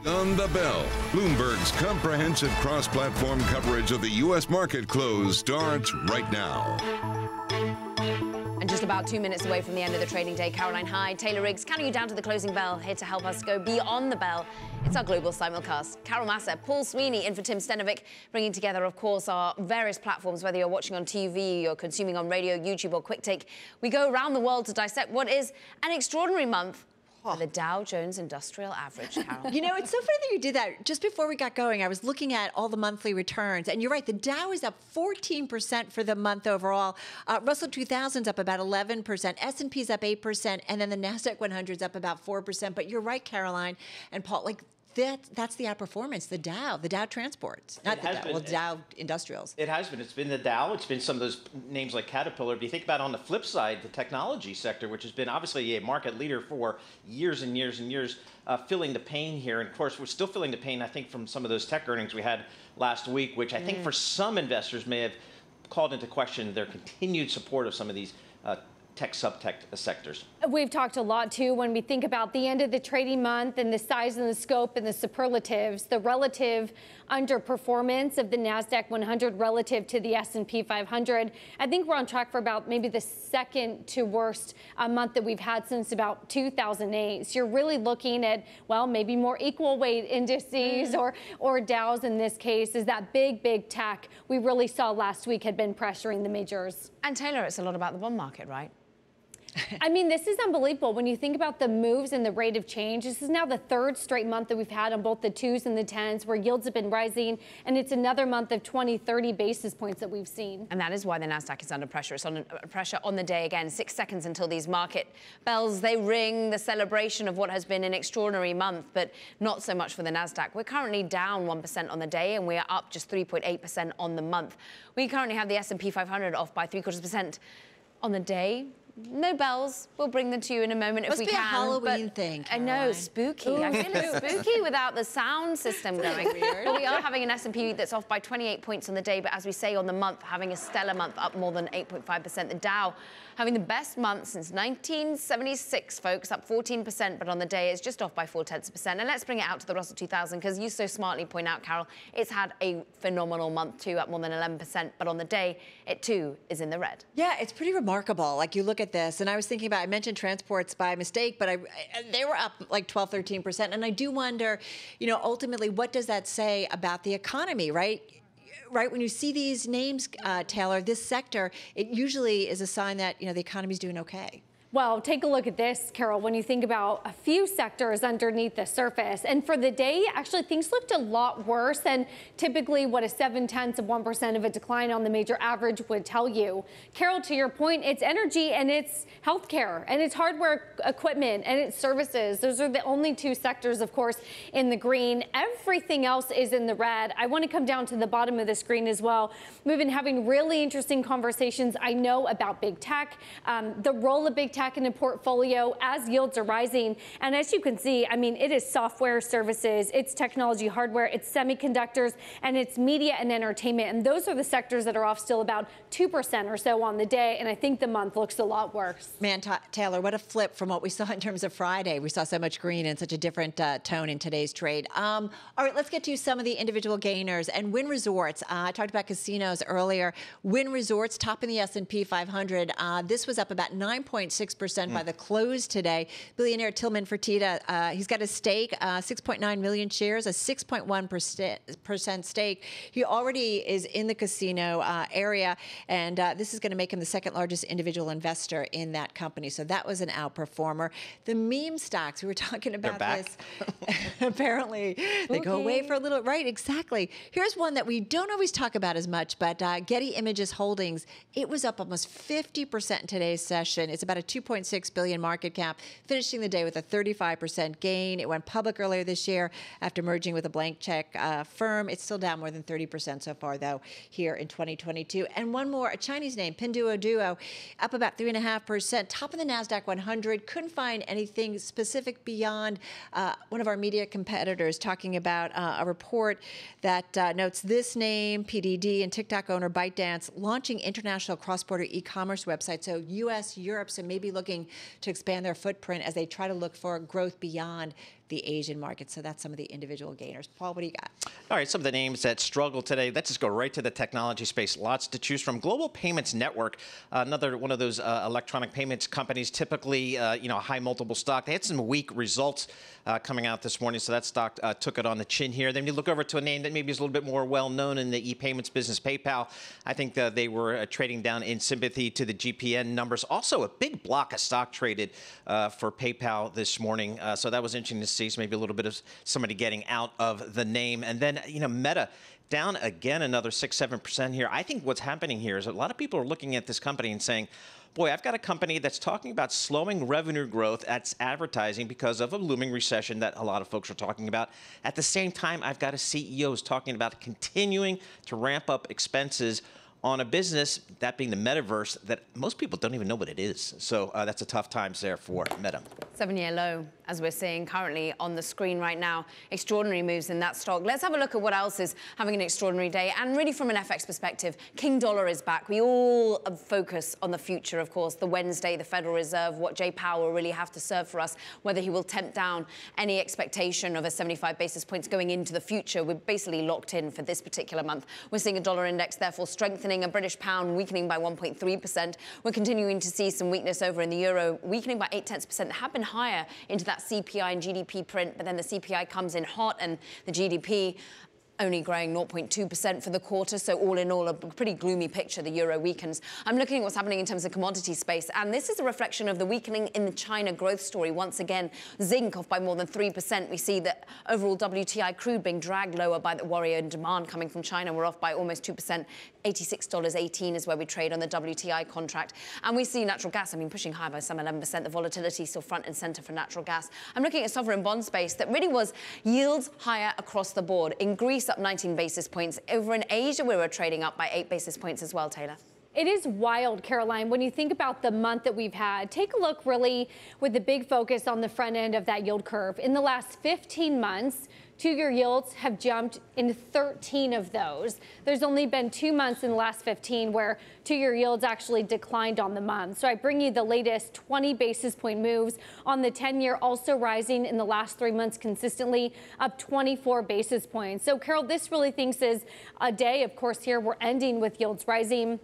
On the Bell, Bloomberg's comprehensive cross-platform coverage of the U.S. market close starts right now. And just about 2 minutes away from the end of the trading day, Caroline Hyde, Taylor Riggs, counting you down to the closing bell, here to help us go beyond the bell. It's our global simulcast. Carol Massar, Paul Sweeney in for Tim Stenovic, bringing together, of course, our various platforms, whether you're watching on TV, you're consuming on radio, YouTube, or Quick Take. We go around the world to dissect what is an extraordinary month for the Dow Jones Industrial Average, Carol. You know, it's so funny that you did that. Just before we got going, I was looking at all the monthly returns, and you're right, the Dow is up 14% for the month overall. Russell 2000's up about 11%, S&P's up 8%, and then the NASDAQ 100's up about 4%. But you're right, Caroline and Paul, like, that's the outperformance, the Dow Transports, not the Dow, well, Dow Industrials. It has been. It's been the Dow. It's been some of those names like Caterpillar. If you think about on the flip side, the technology sector, which has been obviously a market leader for years and years and years, feeling the pain here. And of course, we're still feeling the pain, I think, from some of those tech earnings we had last week, which I think for some investors may have called into question their continued support of some of these sub-tech sectors. We've talked a lot, too, when we think about the end of the trading month and the size and the scope and the superlatives, the relative underperformance of the NASDAQ 100 relative to the S&P 500. I think we're on track for about maybe the second to worst month that we've had since about 2008. So you're really looking at, well, maybe more equal weight indices or Dows in this case, is that big tech we really saw last week had been pressuring the majors. And Taylor, it's a lot about the bond market, right? I mean, this is unbelievable. When you think about the moves and the rate of change, this is now the third straight month that we've had on both the 2s and the 10s where yields have been rising, and it's another month of 20, 30 basis points that we've seen. And that is why the NASDAQ is under pressure. It's under pressure on the day again. 6 seconds until these market bells, they ring the celebration of what has been an extraordinary month, but not so much for the NASDAQ. We're currently down 1% on the day, and we are up just 3.8% on the month. We currently have the S&P 500 off by 0.75% on the day. No bells. We'll bring them to you in a moment if we can. Must be a Halloween thing, Caroline. I know, spooky. Ooh, I feel it's spooky without the sound system going. But we are having an S&P that's off by 28 points on the day, but as we say on the month, having a stellar month, up more than 8.5%. The Dow having the best month since 1976, folks, up 14%, but on the day it's just off by 0.4%. And let's bring it out to the Russell 2000, because you so smartly point out, Carol, it's had a phenomenal month too, up more than 11%, but on the day it too is in the red. Yeah, it's pretty remarkable. Like, you look at this, and I was thinking about, I mentioned transports by mistake, but they were up like 12, 13%. And I do wonder, you know, ultimately, what does that say about the economy, right? Right, when you see these names, Taylor, this sector, it usually is a sign that, you know, the economy's doing okay. Well, take a look at this, Carol, when you think about a few sectors underneath the surface. And for the day, actually, things looked a lot worse than typically what a 0.7% of a decline on the major average would tell you. Carol, to your point, it's energy and it's healthcare and it's hardware equipment and it's services. Those are the only two sectors, of course, in the green. Everything else is in the red. I want to come down to the bottom of the screen as well. We've been having really interesting conversations, I know, about big tech, the role of big tech in a portfolio as yields are rising. And as you can see, I mean, it is software services, it's technology hardware, it's semiconductors, and it's media and entertainment. And those are the sectors that are off still about 2% or so on the day. And I think the month looks a lot worse. Man, Taylor, what a flip from what we saw in terms of Friday. We saw so much green and such a different tone in today's trade. All right, let's get to some of the individual gainers. And Wynn Resorts, I talked about casinos earlier. Wynn Resorts, top in the S&P 500. This was up about 9.6% by the close today. Billionaire Tilman Fertitta, he's got a stake, 6.9 million shares, a 6.1% stake. He already is in the casino area, and this is going to make him the second largest individual investor in that company. So that was an outperformer. The meme stocks, we were talking about this. Apparently, they go away for a little. Right, exactly. Here's one that we don't always talk about as much, but Getty Images Holdings, it was up almost 50% in today's session. It's about a 2.6 billion market cap, finishing the day with a 35% gain. It went public earlier this year after merging with a blank check firm. It's still down more than 30% so far, though, here in 2022. And one more, a Chinese name, Pinduoduo, up about 3.5%, top of the NASDAQ 100. Couldn't find anything specific beyond one of our media competitors talking about a report that notes this name, PDD, and TikTok owner ByteDance launching international cross-border e-commerce websites. So U.S., Europe, so maybe looking to expand their footprint as they try to look for growth beyond the Asian market. So that's some of the individual gainers. Paul, what do you got? All right, some of the names that struggle today. Let's just go right to the technology space. Lots to choose from. Global Payments Network, another one of those electronic payments companies, typically a high multiple stock. They had some weak results coming out this morning, so that stock took it on the chin here. Then you look over to a name that maybe is a little bit more well-known in the e-payments business, PayPal. I think they were trading down in sympathy to the GPN numbers. Also, a big block of stock traded for PayPal this morning, so that was interesting to see. So maybe a little bit of somebody getting out of the name. And then, Meta down again another 6-7% here. I think what's happening here is a lot of people are looking at this company and saying, boy, I've got a company that's talking about slowing revenue growth at advertising because of a looming recession that a lot of folks are talking about. At the same time, I've got a CEO who's talking about continuing to ramp up expenses on a business, that being the metaverse, that most people don't even know what it is. So that's a tough times there for Meta. 7-year low, as we're seeing currently on the screen right now. Extraordinary moves in that stock. Let's have a look at what else is having an extraordinary day. And really from an FX perspective, King Dollar is back. We all focus on the future, of course, the Wednesday, the Federal Reserve, what Jay Powell will really have to serve for us, whether he will tempt down any expectation of a 75 basis points going into the future. We're basically locked in for this particular month. We're seeing a dollar index, therefore, strengthening, a British pound weakening by 1.3%. We're continuing to see some weakness over in the euro, weakening by 0.8%. There have been higher into that CPI and GDP print, but then the CPI comes in hot and the GDP only growing 0.2% for the quarter. So all in all, a pretty gloomy picture. The euro weakens. I'm looking at what's happening in terms of commodity space. And this is a reflection of the weakening in the China growth story. Once again, zinc off by more than 3%. We see that overall WTI crude being dragged lower by the warrior in demand coming from China. We're off by almost 2%. $86.18 is where we trade on the WTI contract. And we see natural gas, pushing higher by some 11%. The volatility still front and center for natural gas. I'm looking at sovereign bond space that really was yields higher across the board. In Greece, up 19 basis points. Over in Asia, we were trading up by 8 basis points as well, Taylor. It is wild, Caroline, when you think about the month that we've had. Take a look really with the big focus on the front end of that yield curve. In the last 15 months, two-year yields have jumped in 13 of those. There's only been 2 months in the last 15 where two-year yields actually declined on the month. So I bring you the latest 20 basis point moves on the 10-year, also rising in the last 3 months consistently, up 24 basis points. So, Carol, this really thinks is a day. Of course, here we're ending with yields rising.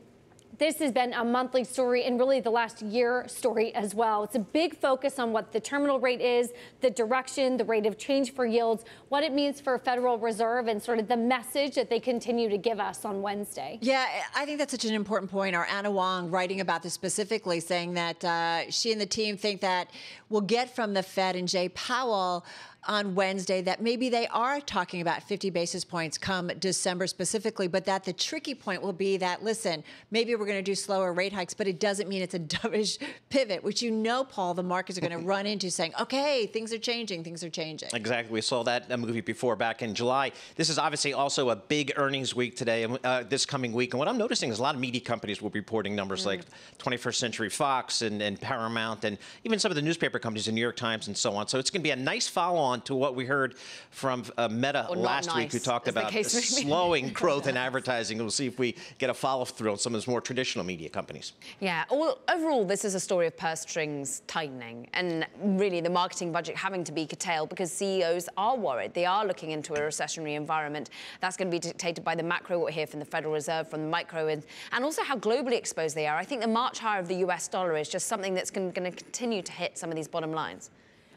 This has been a monthly story and really the last year story as well. It's a big focus on what the terminal rate is, the direction, the rate of change for yields, what it means for Federal Reserve, and sort of the message that they continue to give us on Wednesday. Yeah, I think that's such an important point. Our Anna Wong writing about this specifically, saying that she and the team think that we'll get from the Fed and Jay Powell on Wednesday that maybe they are talking about 50 basis points come December specifically, but that the tricky point will be that, listen, maybe we're going to do slower rate hikes, but it doesn't mean it's a dovish pivot, which Paul, the markets are going to run into saying, okay, things are changing, things are changing. Exactly. We saw that movie before back in July. This is obviously also a big earnings week today, this coming week. And what I'm noticing is a lot of media companies will be reporting numbers like 21st Century Fox and Paramount, and even some of the newspaper companies, the New York Times and so on. So it's going to be a nice follow-on to what we heard from Meta last week, who talked about slowing growth in advertising. We'll see if we get a follow-through on some of those more traditional media companies. Yeah, overall, this is a story of purse strings tightening and really the marketing budget having to be curtailed because CEOs are worried. They are looking into a recessionary environment. That's going to be dictated by the macro, what we hear from the Federal Reserve, from the micro, and also how globally exposed they are. I think the March higher of the US dollar is just something that's going to continue to hit some of these bottom lines.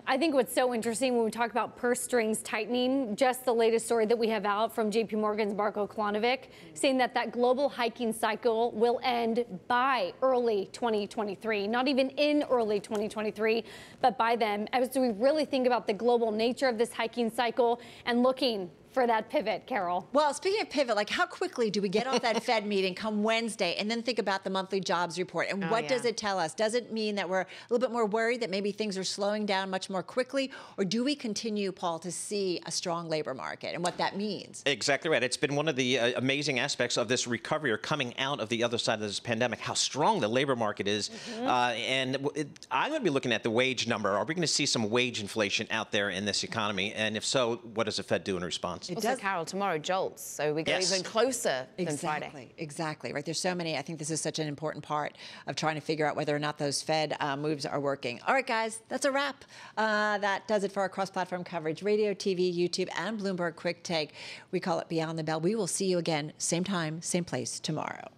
I think what's so interesting when we talk about purse strings tightening, just the latest story that we have out from JP Morgan's Marko Klanovic, saying that global hiking cycle will end by early 2023, not even in early 2023, but by then. As we really think about the global nature of this hiking cycle and looking for that pivot, Carol. Well, speaking of pivot, how quickly do we get off that Fed meeting come Wednesday and then think about the monthly jobs report? And what does it tell us? Does it mean that we're a little bit more worried that maybe things are slowing down much more quickly? Or do we continue, Paul, to see a strong labor market and what that means? Exactly right. It's been one of the amazing aspects of this recovery or coming out of the other side of this pandemic, how strong the labor market is. I'm going to be looking at the wage number. Are we going to see some wage inflation out there in this economy? And if so, what does the Fed do in response? Also, Carol, tomorrow jolts, so we go even closer than Friday. Exactly, right. There's so many. I think this is such an important part of trying to figure out whether or not those Fed moves are working. All right, guys, that's a wrap. That does it for our cross-platform coverage, radio, TV, YouTube, and Bloomberg Quick Take. We call it Beyond the Bell. We will see you again, same time, same place tomorrow.